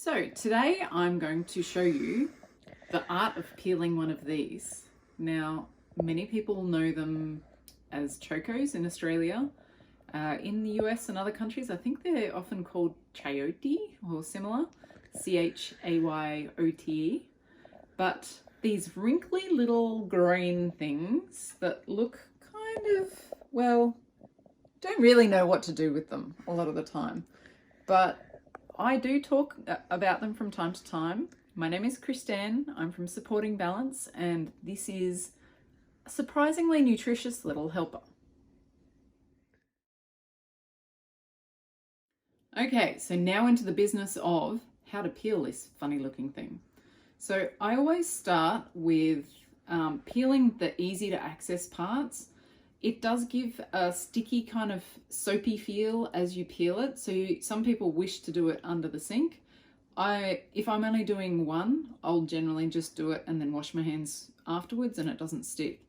So today I'm going to show you the art of peeling one of these. Now, many people know them as chokos in Australia. In the US and other countries, I think they're often called chayote or similar, chayote. But these wrinkly little green things that look kind of, well, don't really know what to do with them a lot of the time. But I do talk about them from time to time. My name is Christine. I'm from Supporting Balance, and this is a surprisingly nutritious little helper. Okay, so now into the business of how to peel this funny looking thing. So I always start with peeling the easy to access parts. It does give a sticky kind of soapy feel as you peel it. So some people wish to do it under the sink. If I'm only doing one, I'll generally just do it and then wash my hands afterwards and it doesn't stick.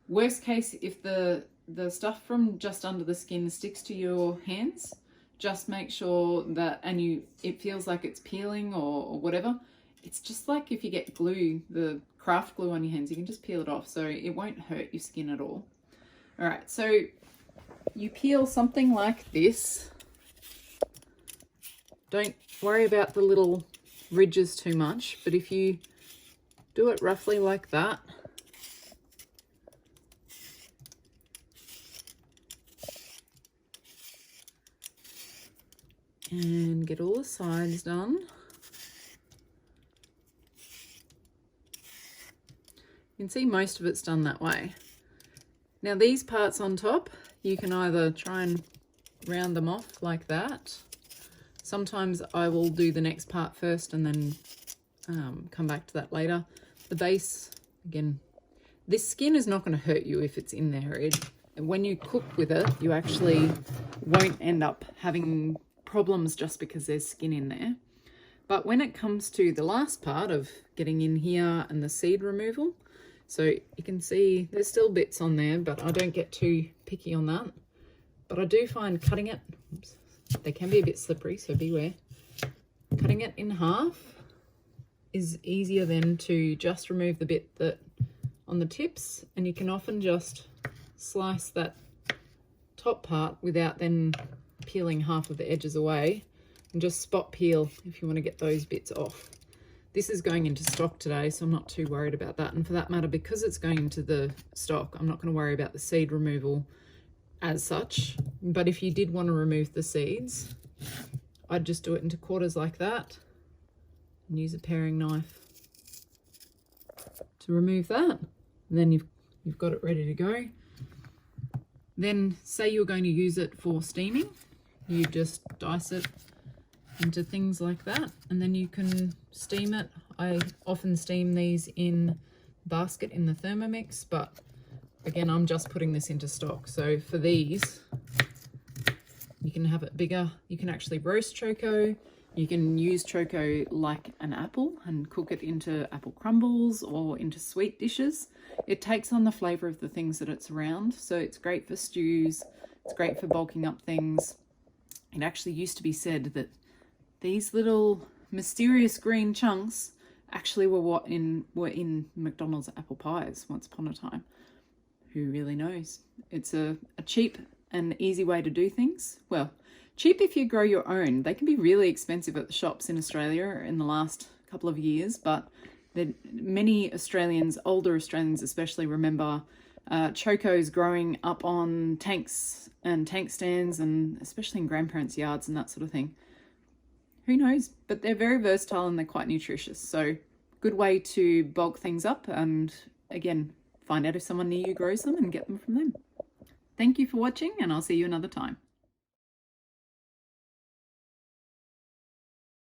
Worst case, if the stuff from just under the skin sticks to your hands, just make sure that, it feels like it's peeling or whatever. It's just like if you get glue, the craft glue on your hands, you can just peel it off. So it won't hurt your skin at all. All right, so you peel something like this. Don't worry about the little ridges too much, but if you do it roughly like that, and get all the sides done. You can see most of it's done that way. Now these parts on top, you can either try and round them off like that. Sometimes I will do the next part first and then come back to that later. The base, again, this skin is not going to hurt you if it's in there. When you cook with it, you actually won't end up having problems just because there's skin in there. But when it comes to the last part of getting in here and the seed removal, so you can see there's still bits on there, but I don't get too picky on that. But I do find cutting it, oops, they can be a bit slippery, so beware. Cutting it in half is easier than to just remove the bit that on the tips, and you can often just slice that top part without then peeling half of the edges away, and just spot peel if you want to get those bits off. This is going into stock today, so I'm not too worried about that. And for that matter, because it's going into the stock, I'm not going to worry about the seed removal as such. But if you did want to remove the seeds, I'd just do it into quarters like that and use a paring knife to remove that. And then you've got it ready to go. Then say you're going to use it for steaming, you just dice it into things like that, and then you can steam it. I often steam these in basket in the Thermomix, but again, I'm just putting this into stock. So for these, you can have it bigger. You can actually roast choco. You can use choco like an apple and cook it into apple crumbles or into sweet dishes. It takes on the flavor of the things that it's around. So it's great for stews. It's great for bulking up things. It actually used to be said that these little mysterious green chunks actually were in McDonald's apple pies once upon a time. Who really knows? It's a cheap and easy way to do things. Well, cheap if you grow your own. They can be really expensive at the shops in Australia in the last couple of years, but many Australians, older Australians especially, remember chokos growing up on tanks and tank stands, and especially in grandparents' yards and that sort of thing. Who knows? But they're very versatile and they're quite nutritious. So good way to bulk things up, and again, find out if someone near you grows them and get them from them. Thank you for watching, and I'll see you another time.